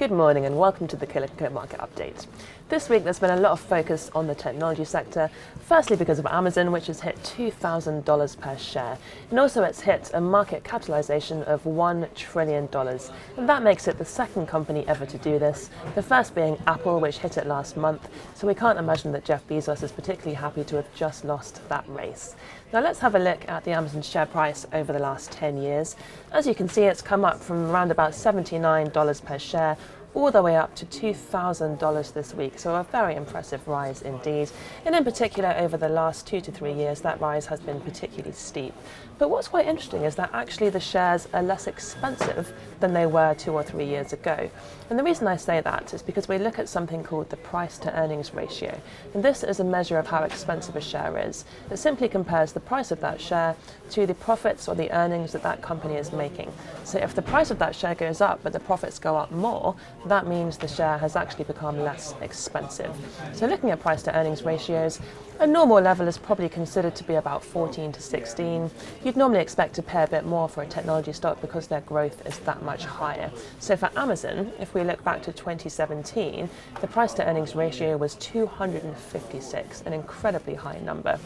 Good morning and welcome to the Killik Co market update. This week there's been a lot of focus on the technology sector, firstly because of Amazon, which has hit $2,000 per share, and also it's hit a market capitalization of $1 trillion. And that makes it the second company ever to do this, the first being Apple, which hit it last month, so we can't imagine that Jeff Bezos is particularly happy to have just lost that race. Now let's have a look at the Amazon share price over the last 10 years. As you can see, it's come up from around about $79 per share all the way up to $2,000 this week, so a very impressive rise indeed. And in particular, over the last 2 to 3 years, that rise has been particularly steep. But what's quite interesting is that actually the shares are less expensive than they were 2 or 3 years ago. And the reason I say that is because we look at something called the price to earnings ratio. And this is a measure of how expensive a share is. It simply compares the price of that share to the profits or the earnings that that company is making. So if the price of that share goes up but the profits go up more, that means the share has actually become less expensive. So looking at price to earnings ratios, a normal level is probably considered to be about 14 to 16. You'd normally expect to pay a bit more for a technology stock because their growth is that much higher. So for Amazon, if we look back to 2017, the price to earnings ratio was 256, an incredibly high number.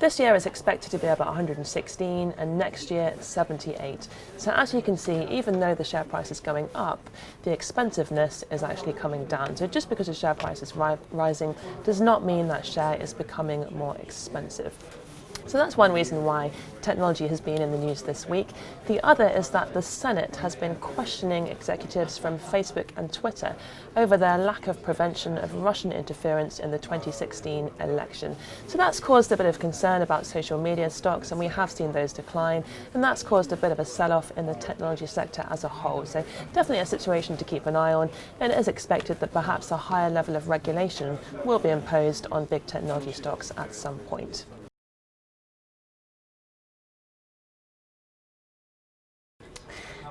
This year is expected to be about 116 and next year 78. So as you can see, even though the share price is going up, the expensiveness is actually coming down. So just because the share price is rising does not mean that share is becoming more expensive. So that's one reason why technology has been in the news this week. The other is that the Senate has been questioning executives from Facebook and Twitter over their lack of prevention of Russian interference in the 2016 election. So that's caused a bit of concern about social media stocks, and we have seen those decline, and that's caused a bit of a sell-off in the technology sector as a whole. So definitely a situation to keep an eye on, and it is expected that perhaps a higher level of regulation will be imposed on big technology stocks at some point.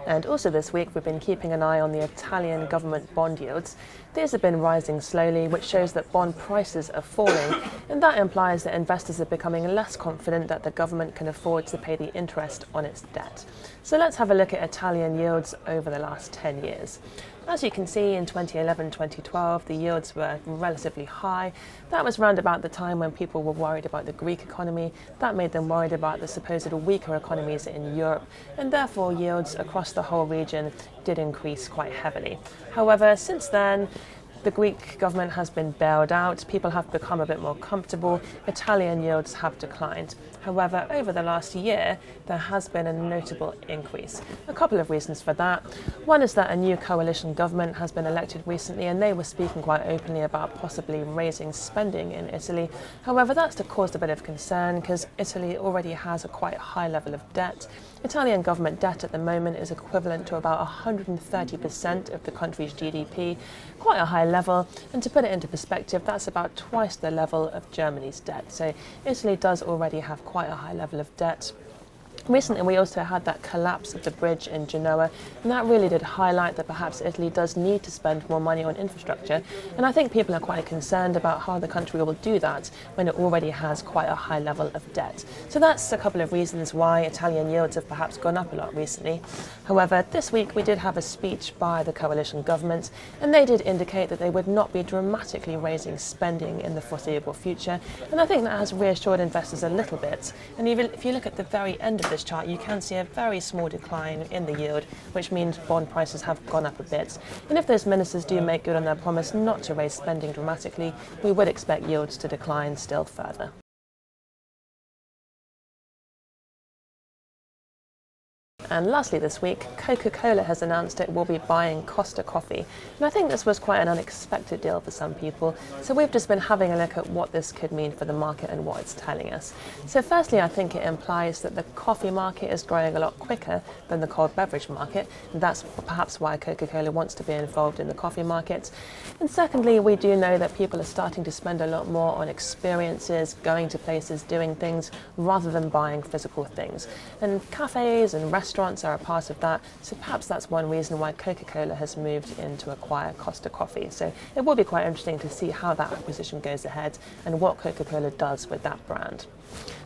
And also this week we've been keeping an eye on the Italian government bond yields. These have been rising slowly, which shows that bond prices are falling, and that implies that investors are becoming less confident that the government can afford to pay the interest on its debt. So let's have a look at Italian yields over the last 10 years. As you can see, in 2011-2012, the yields were relatively high. That was round about the time when people were worried about the Greek economy. That made them worried about the supposed weaker economies in Europe, and therefore yields across the whole region did increase quite heavily. However, since then, the Greek government has been bailed out, people have become a bit more comfortable, Italian yields have declined. However, over the last year, there has been a notable increase. A couple of reasons for that. One is that a new coalition government has been elected recently, and they were speaking quite openly about possibly raising spending in Italy. However, that's caused a bit of concern because Italy already has a quite high level of debt. Italian government debt at the moment is equivalent to about 130% of the country's GDP, quite a high level, and to put it into perspective, that's about twice the level of Germany's debt. So Italy does already have quite a high level of debt. Recently, we also had that collapse of the bridge in Genoa, and that really did highlight that perhaps Italy does need to spend more money on infrastructure. And I think people are quite concerned about how the country will do that when it already has quite a high level of debt. So that's a couple of reasons why Italian yields have perhaps gone up a lot recently. However, this week we did have a speech by the coalition government, and they did indicate that they would not be dramatically raising spending in the foreseeable future. And I think that has reassured investors a little bit. And even if you look at the very end of this chart, you can see a very small decline in the yield, which means bond prices have gone up a bit. And if those ministers do make good on their promise not to raise spending dramatically, we would expect yields to decline still further. And lastly this week, Coca-Cola has announced it will be buying Costa coffee. And I think this was quite an unexpected deal for some people. So we've just been having a look at what this could mean for the market and what it's telling us. So firstly, I think it implies that the coffee market is growing a lot quicker than the cold beverage market. And that's perhaps why Coca-Cola wants to be involved in the coffee market. And secondly, we do know that people are starting to spend a lot more on experiences, going to places, doing things, rather than buying physical things. And cafes and restaurants restaurants are a part of that, so perhaps that's one reason why Coca-Cola has moved in to acquire Costa Coffee. So it will be quite interesting to see how that acquisition goes ahead and what Coca-Cola does with that brand.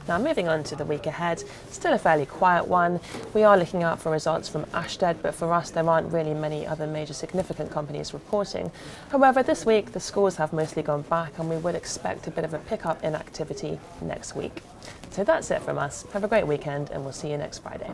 Now, moving on to the week ahead, still a fairly quiet one. We are looking out for results from Ashtead, but for us there aren't really many other major significant companies reporting. However, this week the schools have mostly gone back and we would expect a bit of a pickup in activity next week. So that's it from us. Have a great weekend and we'll see you next Friday.